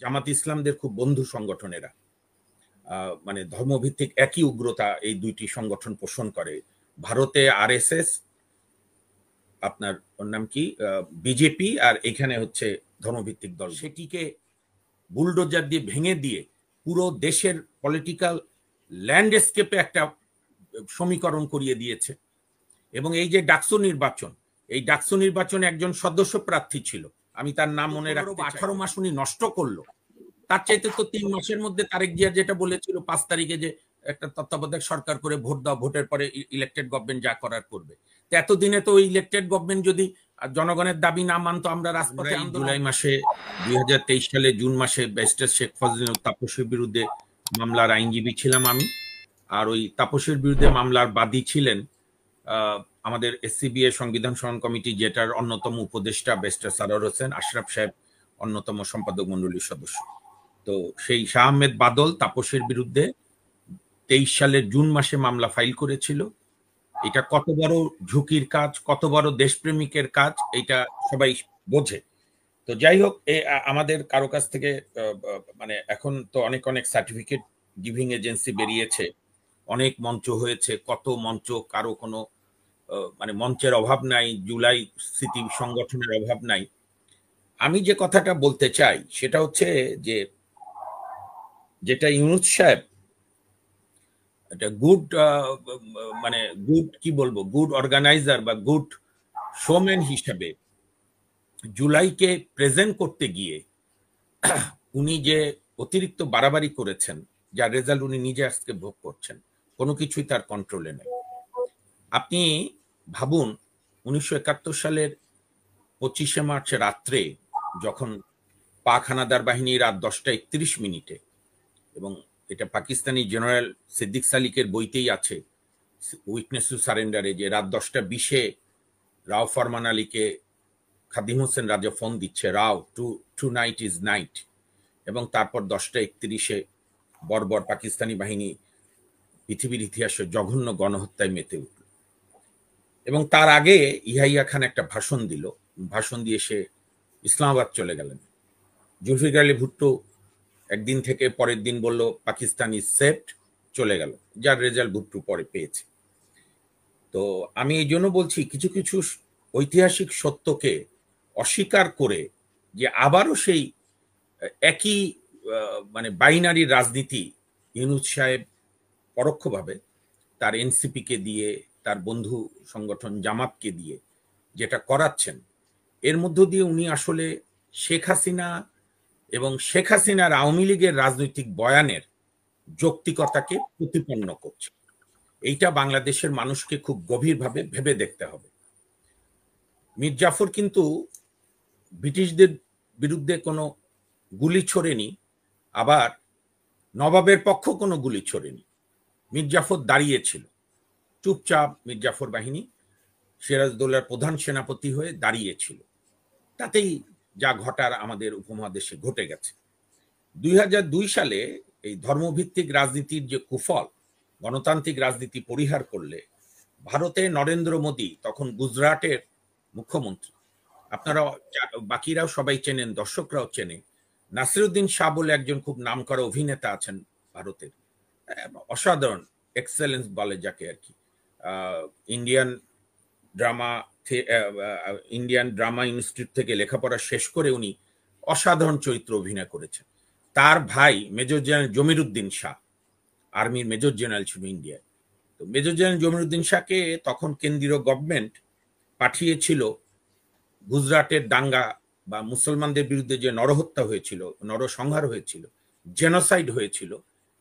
জামাত ইসলামদের খুব বন্ধু সংগঠনেরা, মানে ধর্মভিত্তিক একই উগ্রতা এই দুইটি সংগঠন পোষণ করে। ভারতে আরএসএস, আপনার ওর নাম কি, বিজেপি, আর এখানে হচ্ছে ধর্মভিত্তিক দল, সেটিকে বুলডোজার দিয়ে ভেঙে দিয়ে পুরো দেশের পলিটিক্যাল ল্যান্ডস্কেপে একটা সমীকরণ করিয়ে দিয়েছে। এবং এই যে ডাকসু নির্বাচন, এই ডাকসু নির্বাচনে একজন সদস্য প্রার্থী ছিল, আমি তার নাম মনে রাখবো, 18 মাস উনি নষ্ট করলো। তার চাইতে তো 3 মাসের মধ্যে তারেক জিয়া যেটা বলেছিল 5 তারিখে, যে একটা তত্ত্বাবধায়ক সরকার করে ভোট দাও, ভোটের পরে ইলেক্টেড গভর্নমেন্ট যা করার করবে। তো এতদিনে তো ইলেক্টেড গভর্নমেন্ট যদি জনগণের দাবি না মানতো, আমরা রাজপথে জুলাই মাসে 2023 সালে জুন মাসে ব্যারিস্টার শেখ ফজলুল তাপসের বিরুদ্ধে মামলার আইনজীবী ছিলাম আমি, আর ওই তাপসের বিরুদ্ধে মামলার বাদী ছিলেন আমাদের এসসিবিএ সংবিধান সভান কমিটি, যেটার অন্যতম উপদেষ্টা ব্যারিস্টার সারোয়ার হোসেন আশরাফ সাহেব, অন্যতম সম্পাদক মন্ডলীর সদস্য। তো সেই শাহ আহমেদ বাদল তাপসের বিরুদ্ধে 23 সালের জুন মাসে মামলা ফাইল করেছিল। এটা কত বড় ঝুঁকির কাজ, কত বড় দেশপ্রেমিকের কাজ, এটা সবাই বোঝে। তো যাই হোক, আমাদের কারো কাছ থেকে মানে এখন তো অনেক অনেক সার্টিফিকেট গিভিং এজেন্সি বেরিয়েছে, অনেক মঞ্চ হয়েছে, কত মঞ্চ, কারো কোনো মানে মঞ্চের অভাব নাই, জুলাই স্মৃতি সংগঠনের অভাব নাই। আমি যে কথাটা বলতে চাই সেটা হচ্ছে যে, যেটা ইউনুস সাহেব একটা গুড, মানে গুড কি বলবো, গুড অর্গানাইজার বা গুড শোম্যান হিসেবে জুলাইকে প্রেজেন্ট করতে গিয়ে উনি যে অতিরিক্ত বাড়াবাড়ি করেছেন, যার রেজাল্ট উনি নিজে আজকে ভোগ করছেন, কোনো কিছুই তার কন্ট্রোলে নেই। আপনি ভাবুন 1971 সালের 25শে মার্চ রাত্রে, যখন পাক হানাদার বাহিনী রাত 10:31 এবং এটা পাকিস্তানি জেনারেল সিদ্দিক সালিকের বইতেই আছে, উইটনেস টু সারেন্ডারে, যে রাত 10:20 রাও ফরমান আলীকে খাদিম হোসেন রাজা ফোন দিচ্ছে, রাও টু নাইট ইজ নাইট, এবং তারপর 10:31 বর্বর পাকিস্তানি বাহিনী পৃথিবীর ইতিহাসে জঘন্য গণহত্যায় মেতে উঠল। এবং তার আগে ইয়াহিয়া খান একটা ভাষণ দিল, ভাষণ দিয়ে সে ইসলামাবাদ চলে গেলেন। জুলফিকার আলী ভুট্টো একদিন থেকে পরের দিন বলল পাকিস্তান ইজ সেফড, চলে গেল, যার রেজাল্ট ভুট্টো পরে পেয়েছে। তো আমি এই জন্য বলছি, কিছু কিছু ঐতিহাসিক সত্যকে অস্বীকার করে যে আবারও সেই একই মানে বাইনারি রাজনীতি ইউনুস সাহেব পরোক্ষভাবে তার এনসিপিকে দিয়ে, তার বন্ধু সংগঠন জামাতকে দিয়ে যেটা করাচ্ছেন, এর মধ্য দিয়ে উনি আসলে শেখ হাসিনা এবং শেখ হাসিনার আওয়ামী লীগের রাজনৈতিক বয়ানের যৌক্তিকতাকে প্রতিপন্ন করছে। এইটা বাংলাদেশের মানুষকে খুব গভীরভাবে ভেবে দেখতে হবে। মীর জাফর কিন্তু ব্রিটিশদের বিরুদ্ধে কোনো গুলি ছোড়েনি, আবার নবাবের পক্ষ কোনো গুলি ছোড়েনি। মীর জাফর দাঁড়িয়েছিল চুপচাপ, মীর জাফর বাহিনী সিরাজদৌল্লার প্রধান সেনাপতি হয়ে দাঁড়িয়েছিল, তাতেই যা ঘটার আমাদের উপমহাদেশে ঘটে গেছে। 2002 সালে এই ধর্মভিত্তিক রাজনীতির যে কুফল, গণতান্ত্রিক রাজনীতি পরিহার করলে ভারতে নরেন্দ্র মোদী তখন গুজরাটের মুখ্যমন্ত্রী, আপনারা বাকিরাও সবাই চেনেন, দর্শকরাও চেনে, নাসিরুদ্দিন শাহ বলে একজন খুব নামকরা অভিনেতা আছেন ভারতের, অসাধারণ এক্সেলেন্স বলে যাকে আর কি, ইন্ডিয়ান ড্রামা ইনস্টিটিউট থেকে লেখাপড়া শেষ করে উনি অসাধারণ চরিত্র অভিনয় করেছেন। তার ভাই মেজর জেনারেল জমিরুদ্দিন শাহ, আর্মির মেজর জেনারেল ছিল ইন্ডিয়ায়। তো মেজর জেনারেল জমিরুদ্দিন শাহকে তখন কেন্দ্রীয় গভর্নমেন্ট পাঠিয়েছিল গুজরাটের দাঙ্গা বা মুসলমানদের বিরুদ্ধে যে নরহত্যা হয়েছিল, নরসংহার হয়েছিল, জেনোসাইড হয়েছিল,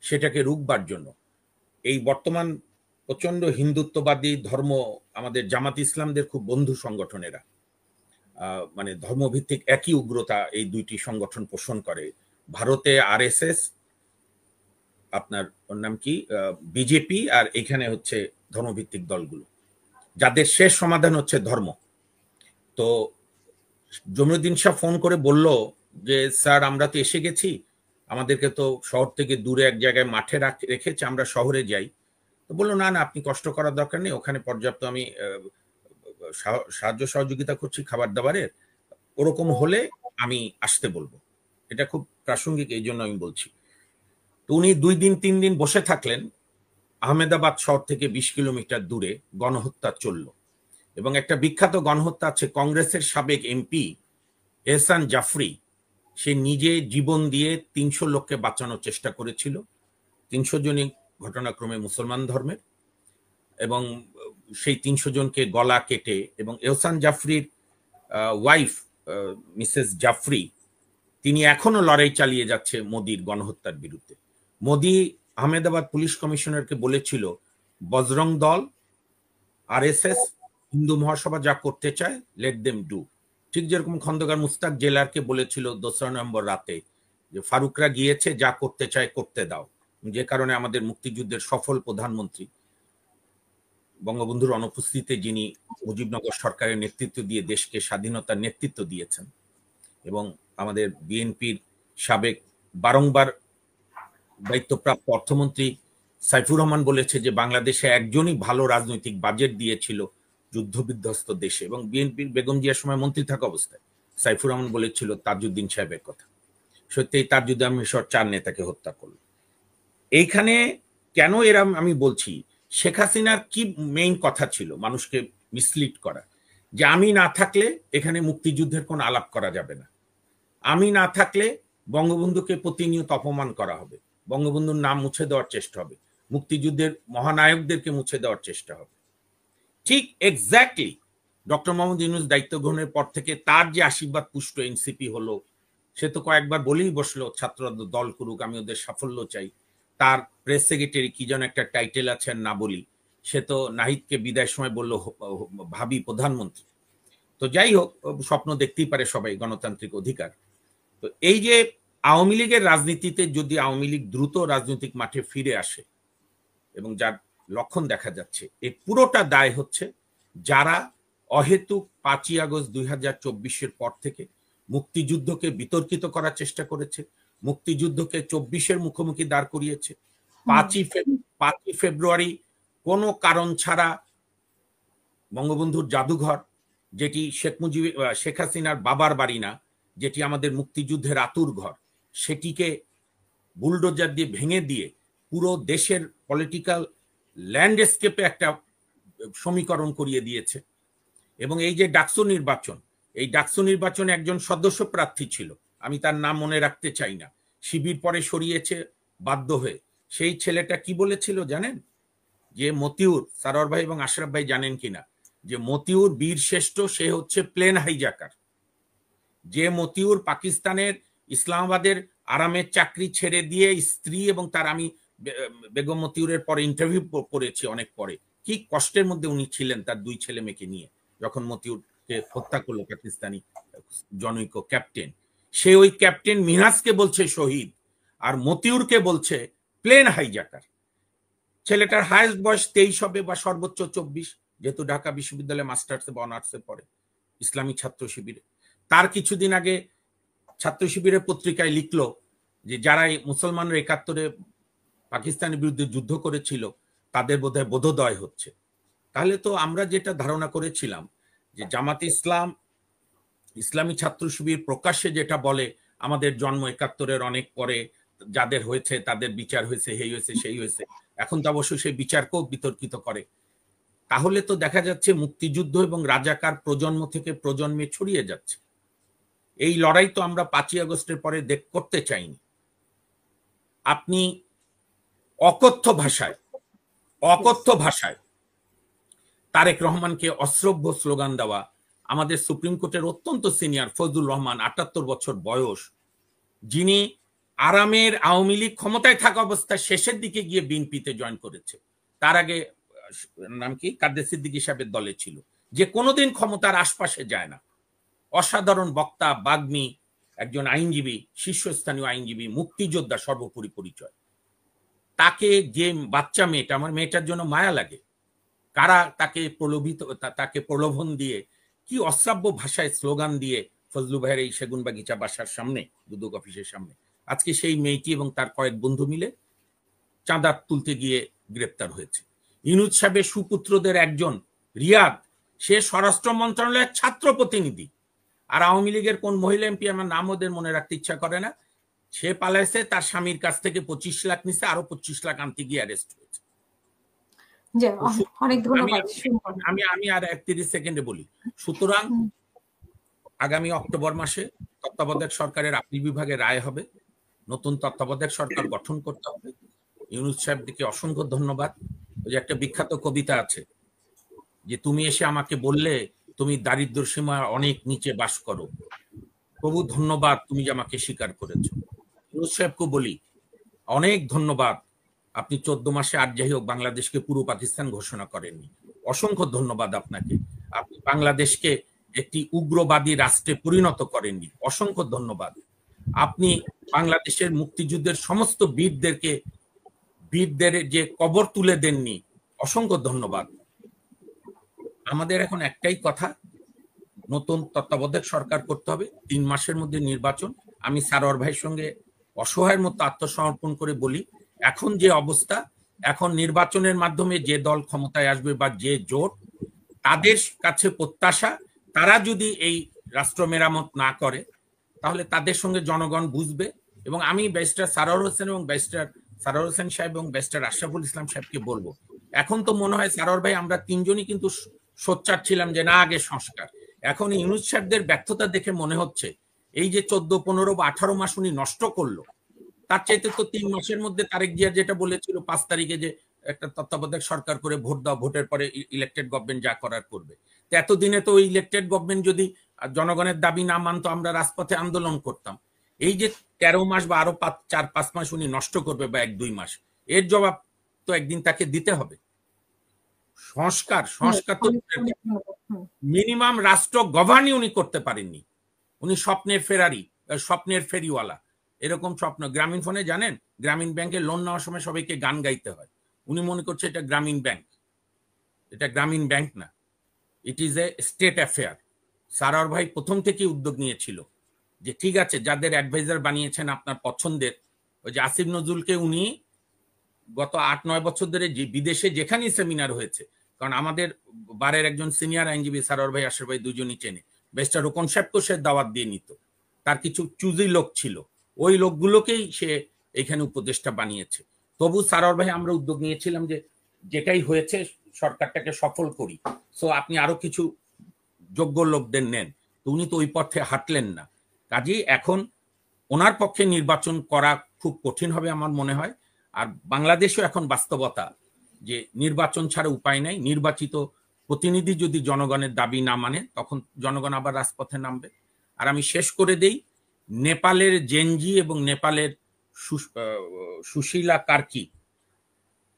সেটাকে রুখবার জন্য। এই বর্তমান প্রচন্ড হিন্দুত্ববাদী ধর্ম, আমাদের জামাত ইসলামদের খুব বন্ধু সংগঠনেরা, মানে ধর্মভিত্তিক একই উগ্রতা এই দুইটি সংগঠন পোষণ করে। ভারতে আরএসএস, আপনার ওর নাম কি, বিজেপি, আর এখানে হচ্ছে ধর্মভিত্তিক দলগুলো, যাদের শেষ সমাধান হচ্ছে ধর্ম। তো জমিরুদ্দিন শাহ ফোন করে বলল যে স্যার আমরা তো এসে গেছি, আমাদেরকে তো শহর থেকে দূরে এক জায়গায় মাঠে রেখেছে, আমরা শহরে যাই। তো বললো না না, আপনি কষ্ট করার দরকার নেই, ওখানে পর্যাপ্ত আমি সাহায্য সহযোগিতা করছি খাবার দাবারের, ওরকম হলে আমি আসতে বলবো। এটা খুব প্রাসঙ্গিক, এই জন্য আমি বলছি। তো উনি 2 দিন 3 দিন বসে থাকলেন। আহমেদাবাদ শহর থেকে 20 কিলোমিটার দূরে গণহত্যা চলল, এবং একটা বিখ্যাত গণহত্যা আছে। কংগ্রেসের সাবেক এমপি এহসান জাফরি, সে নিজে জীবন দিয়ে 300 লোককে বাঁচানোর চেষ্টা করেছিল। 300 জনই ঘটনাক্রমে মুসলমান ধর্মের, এবং সেই 300 জনকে গলা কেটে, এবং এহসান জাফরির ওয়াইফ মিসেস জাফরি, তিনি এখনো লড়াই চালিয়ে যাচ্ছে মোদির গণহত্যার বিরুদ্ধে। মোদি আহমেদাবাদ পুলিশ কমিশনারকে বলেছিল, বজরং দল, আরএসএস, হিন্দু মহাসভা যা করতে চায়, লেট দেম ডু। ঠিক যেরকম খন্দকার মুস্তাক জেলারকে বলেছিল 2রা নভেম্বর রাতে, যে ফারুকরা গিয়েছে, যা করতে চায় করতে দাও। যে কারণে আমাদের মুক্তিযুদ্ধের সফল প্রধানমন্ত্রী, বঙ্গবন্ধুর অনুপস্থিতিতে যিনি মুজিবনগর সরকারের নেতৃত্ব দিয়ে দেশকে স্বাধীনতার নেতৃত্ব দিয়েছেন, এবং আমাদের বিএনপির সাবেক বারংবার দায়িত্বপ্রাপ্ত অর্থমন্ত্রী সাইফুর রহমান বলেছে যে বাংলাদেশে একজনই ভালো রাজনৈতিক বাজেট দিয়েছিল যুদ্ধবিধ্বস্ত দেশে, এবং বিএনপির বেগম জিয়ার সময় মন্ত্রী থাকা অবস্থায় সাইফুর রহমান বলেছিল তাজউদ্দিন সাহেবের কথা। সত্যি তাজউদ্দিন মিশর 4 নেতাকে হত্যা করল। এইখানে কেন এরা, আমি বলছি, শেখ হাসিনার কি মেইন কথা ছিল মানুষকে মিসলিড করা, যে আমি না থাকলে এখানে মুক্তিযুদ্ধের কোনো আলাপ করা যাবে না, আমি না থাকলে বঙ্গবন্ধুকে প্রতিনিয়ত অপমান করা হবে, বঙ্গবন্ধুর নাম মুছে দেওয়ার চেষ্টা হবে, মুক্তিযুদ্ধের মহানায়কদেরকে মুছে দেওয়ার চেষ্টা হবে। ঠিক এক্স্যাক্টলি ডক্টর মোহাম্মদ ইউনূস দায়িত্ব গ্রহণের পর থেকে তার যে আশীর্বাদ পুষ্ট এনসিপি হলো, সে তো কয়েকবার বলেই বসলো ছাত্ররা দল করুক, আমি ওদের সাফল্য চাই। তার প্রেস সেক্রেটারি কি যেন একটা টাইটেল আছে, না বলি, সে তো নাহিদকে বিদায়ের সময় বলল ভাবি প্রধানমন্ত্রী। তো যাই হোক, স্বপ্ন দেখতেই পারে সবাই, গণতান্ত্রিক অধিকার। তো এই যে আওয়ামী লীগের রাজনীতিতে যদি আওয়ামী লীগ দ্রুত রাজনৈতিক মাঠে ফিরে আসে, এবং যার লক্ষণ দেখা যাচ্ছে, এই পুরোটা দায় হচ্ছে যারা অহেতুক 5ই আগস্ট 2024-এর পর থেকে মুক্তিযুদ্ধকে বিতর্কিত করার চেষ্টা করেছে, মুক্তিযুদ্ধকে 24-এর মুখোমুখি দাঁড় করিয়েছে। 5ই ফেব্রুয়ারি কোনো কারণ ছাড়া বঙ্গবন্ধুর জাদুঘর, যেটি শেখ হাসিনার বাবার বাড়ি না, যেটি আমাদের মুক্তিযুদ্ধের আতুর ঘর, সেটিকে বুলডোজার দিয়ে ভেঙে দিয়ে পুরো দেশের পলিটিক্যাল ল্যান্ডস্কেপে একটা সমীকরণ করিয়ে দিয়েছে। এবং এই যে ডাকসু নির্বাচন, এই ডাকসু নির্বাচনে একজন সদস্য প্রার্থী ছিল, আমি তার নাম মনে রাখতে চাই না, শিবির পরে সরিয়েছে বাধ্য হয়ে। সেই ছেলেটা কি বলেছিল জানেন? যে মতিউর, সারোয়ার ভাই এবং আশরাফ ভাই জানেন কিনা, যে মতিউর বীর শ্রেষ্ঠ, সে হচ্ছে প্লেন হাইজাকার। যে মতিউর পাকিস্তানের ইসলামাবাদের আরামের চাকরি ছেড়ে দিয়ে স্ত্রী, এবং তার, আমি বেগম মতিউরের পরে ইন্টারভিউ করেছি অনেক পরে, কি কষ্টের মধ্যে উনি ছিলেন তার 2 ছেলে মেয়েকে নিয়ে, যখন মতিউরকে হত্যা করলো পাকিস্তানি জনৈক ক্যাপ্টেন। সে ওই ক্যাপ্টেন মিনহাজকে বলছে শহীদ, আর মতিউরকে বলছে প্লেন হাইজাকার। ছেলেটার হায়েস্ট বয়স 23 হবে, বা সর্বোচ্চ 24, যেহেতু ঢাকা বিশ্ববিদ্যালয়ে মাস্টার্সে বা অনার্সে পড়ে, ইসলামী ছাত্র শিবিরে। তার কিছুদিন আগে ছাত্র শিবিরের পত্রিকায় লিখলো যে যারা মুসলমানরা 71-এ পাকিস্তানের বিরুদ্ধে যুদ্ধ করেছিল তাদের বোধহয় বোধোদয় হচ্ছে। তাহলে তো আমরা যেটা ধারণা করেছিলাম, যে জামাতে ইসলাম, ইসলামী ছাত্র শিবির প্রকাশ্যে যেটা বলে আমাদের জন্ম 71-এর অনেক পরে, যাদের হয়েছে তাদের বিচার হয়েছে, এই হয়েছে সেই হয়েছে, এখন তো অবশ্যই সেই বিচারকেও বিতর্কিত করে। তাহলে তো দেখা যাচ্ছে মুক্তিযুদ্ধ এবং রাজাকার প্রজন্ম থেকে প্রজন্মে ছড়িয়ে যাচ্ছে। এই লড়াই তো আমরা 5ই আগস্টের পরে করতে চাইনি। আপনি অকথ্য ভাষায় তারেক রহমানকে অশ্রব্য স্লোগান দেওয়া, আমাদের সুপ্রিম কোর্টের অত্যন্ত সিনিয়র ফজলুর রহমান, 78 বছর বয়স, যিনি আরামের আওয়ামী লীগ ক্ষমতায় থাকা অবস্থায় শেষের দিকে গিয়ে বিএনপিতে জয়েন করেছে, তার আগে নাম কি কাদের সিদ্দিকী সাহেবের দলে ছিল, যে কোনোদিন ক্ষমতার আশপাশে যায় না, অসাধারণ বক্তা, বাগ্মী, একজন আইনজীবী, শীর্ষস্থানীয় আইনজীবী, মুক্তিযোদ্ধা সর্বোপরি পরিচয়। তাকে, যে বাচ্চা মেয়েটা, আমার মেয়েটার জন্য মায়া লাগে, কারা তাকে প্রলোভন দিয়ে, কি অশ্রাব্য ভাষায় স্লোগান দিয়ে ফজলু ভাইয়ের এই সেগুনবাগিচা বাসার সামনে, দুদক অফিসের সামনে, আজকে সেই মেয়েটি এবং তার কয়েক বন্ধু মিলে চাঁদা তুলতে গিয়ে গ্রেপ্তার হয়েছে। ইউনূস সাহেবের সুপুত্রদের একজন রিয়াদ, সে স্বরাষ্ট্র মন্ত্রণালয়ের ছাত্র প্রতিনিধি, আর আওয়ামী লীগের কোন মহিলা এমপি, আমার নাম ওদের মনে রাখতে ইচ্ছা করে না, সে পালাইছে, তার স্বামীর কাছ থেকে 25 লাখ নিছে, আরো 25 লাখ আনতে গিয়ে অ্যারেস্ট হয়েছে। অনেক ধন্যবাদ। আমি আর 31 সেকেন্ডে বলি। সুতরাং আগামী অক্টোবর মাসে তত্ত্বাবধায়ক সরকারের আপিল বিভাগে রায় হবে, নতুন তত্ত্বাবধায়ক সরকার গঠন করতে হবে। ইউনূস সাহেবকে অসংখ্য ধন্যবাদ। ওই যে একটা বিখ্যাত কবিতা আছে যে তুমি এসে আমাকে বললে তুমি দারিদ্র সীমা অনেক নিচে বাস করো, প্রভু ধন্যবাদ তুমি যে আমাকে স্বীকার করেছো। ইউনূস সাহেবকে বলি অনেক ধন্যবাদ, আপনি 14 মাসে আর যাই হোক বাংলাদেশকে পুরো পাকিস্তান ঘোষণা করেননি, অসংখ্য ধন্যবাদ আপনাকে। আপনি বাংলাদেশকে একটি উগ্রবাদী রাষ্ট্রে পরিণত করেননি, অসংখ্য ধন্যবাদ। আপনি বাংলাদেশের মুক্তিযুদ্ধের সমস্ত বীরদের যে কবর তুলে দেননি, অসংখ্য ধন্যবাদ। আমাদের এখন একটাই কথা, নতুন তত্ত্বাবধায়ক সরকার করতে হবে, 3 মাসের মধ্যে নির্বাচন। আমি সারোয়ার ভাইয়ের সঙ্গে অসহায়ের মতো আত্মসমর্পণ করে বলি, এখন যে অবস্থা, এখন নির্বাচনের মাধ্যমে যে দল ক্ষমতায় আসবে বা যে জোট, তাদের কাছে প্রত্যাশা তারা যদি এই রাষ্ট্র মেরামত না করে তাহলে তাদের সঙ্গে জনগণ বুঝবে। এবং আমি ব্যারিস্টার সারোয়ার হোসেন এবং ব্যারিস্টার সারোয়ার হোসেন সাহেব এবং ব্যারিস্টার আশরাফুল ইসলাম সাহেবকে বলবো, এখন তো মনে হয় সারোয়ার ভাই আমরা তিনজনই কিন্তু সোচ্চার ছিলাম যে না আগে সংস্কার। এখন ইউনূস সাহেবদের ব্যর্থতা দেখে মনে হচ্ছে এই যে 14, 15 বা 18 মাস উনি নষ্ট করলো, তার চাইতে তো 3 মাসের মধ্যে তারেক জিয়া যেটা বলেছিল 5 তারিখে যে একটা তত্ত্বাবধায়ক সরকার করে ভোট দাও, ভোটের পরে ইলেক্টেড গভর্নমেন্ট যা করার করবে। তো এতদিনে তো ইলেক্টেড গভর্নমেন্ট যদি জনগণের দাবি না মানতো আমরা রাজপথে আন্দোলন করতাম। এই যে 13 মাস বা আরো 4-5 মাস উনি নষ্ট করবে বা 1-2 মাস, এর জবাব তো একদিন তাকে দিতে হবে। সংস্কার তো মিনিমাম রাষ্ট্র গভর্নই উনি করতে পারেননি। উনি স্বপ্নের ফেরিওয়ালা, এরকম স্বপ্ন। গ্রামীণ ফোনে জানেন গ্রামীণ ব্যাংকে লোন নেওয়ার সময় সবাইকে গান গাইতে হয়, উনি মনে করছে এটা গ্রামীণ ব্যাংক। এটা গ্রামীণ ব্যাংক না, it is a state affair. Sarwar ভাই প্রথম থেকেই উদ্যোগ নিয়েছিল যে ঠিক আছে যাদের অ্যাডভাইজার বানিয়েছেন আপনার পছন্দের, ওই যে আসিফ নজরুলকে উনি গত 8-9 বছর ধরে যে বিদেশে যেখানেই সেমিনার হয়েছে, কারণ আমাদের বারের একজন সিনিয়র আইনজীবী সারোয়ার ভাই আশরাফ ভাই দুজনই চেনে, ব্যারিস্টার রোকন সাহেবকে সে দাওয়াত দিয়ে নিত, তার কিছু চুজি লোক ছিল, ওই লোকগুলোকেই সে এখানে উপদেষ্টা বানিয়েছে। তবু সারোয়ার ভাই আমরা উদ্যোগ নিয়েছিলাম যে যেটাই হয়েছে সরকারটাকে সফল করি, সো আপনি আরো কিছু যোগ্য লোকদের নেন। তো উনি তো ওই পথে হাঁটলেন না, কাজেই এখন ওনার পক্ষে নির্বাচন করা খুব কঠিন হবে আমার মনে হয়। আর বাংলাদেশেও এখন বাস্তবতা যে নির্বাচন ছাড়া উপায় নাই, নির্বাচিত প্রতিনিধি যদি জনগণের দাবি না মানে তখন জনগণ আবার রাজপথে নামবে। আর আমি শেষ করে দেই, নেপালের জেনজি এবং নেপালের সুশীলা কার্কি,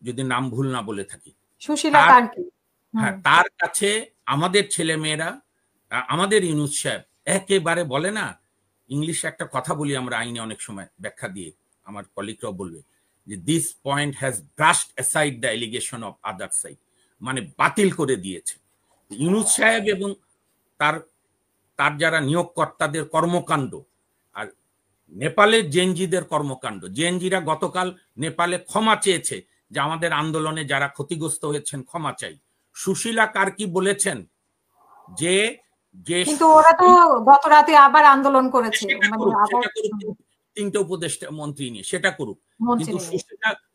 যদি নাম ভুল না বলে থাকি, সুশীলা কার্কি, হ্যাঁ, তার কাছে আমাদের ছেলে মেয়েরা, আমাদের ইউনূস সাহেব একেবারে বলে না, ইংলিশে একটা কথা বলি আমরা আইনে অনেক সময় ব্যাখ্যা দিয়ে, আমার কলিগরাও বলবে যে this point has brushed aside the allegation of other side, মানে বাতিল করে দিয়েছে। ইউনূস সাহেব এবং তার যারা নিয়োগকর্তাদের কর্মকাণ্ড আর নেপালের জেনজিদের কর্মকাণ্ড, জেনজিরা গতকাল নেপালে ক্ষমা চেয়েছে যে আমাদের আন্দোলনে যারা ক্ষতিগ্রস্ত হয়েছেন ক্ষমা চাই। সুশীলা কার্কি বলেছেন যে কিন্তু ওরা তো গত রাতে আবার আন্দোলন করেছে, তিনটে উপদেষ্টা মন্ত্রী নিয়ে, সেটা করুক, কিন্তু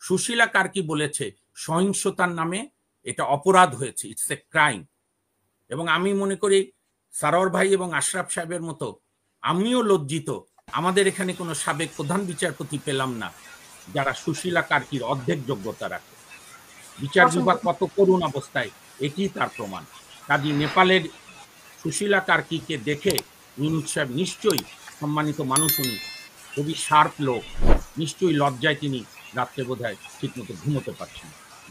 সুশীলা কার্কি বলেছে সহিংসতার নামে এটা অপরাধ হয়েছে, ইটস এ ক্রাইম। এবং আমি মনে করি সারোয়ার ভাই এবং আশরাফ সাহেবের মতো আমিও লজ্জিত, আমাদের এখানে কোনো সাবেক প্রধান বিচারপতি পেলাম না যারা সুশীলা কার্কির অর্ধেক যোগ্যতা রাখে। বিচার বিভাগ কত করুণ অবস্থায়, এটি তার প্রমাণ। কাজী নেপালের সুশীলা কার্কিকে দেখে ইউনূস সাহেব নিশ্চয়ই সম্মানিত মানুষ, উনি খুবই শার্প লোক, নিশ্চয়ই লজ্জায় তিনি রাত্রে বোধহয় ঠিক মতো ঘুমোতে পারছেন।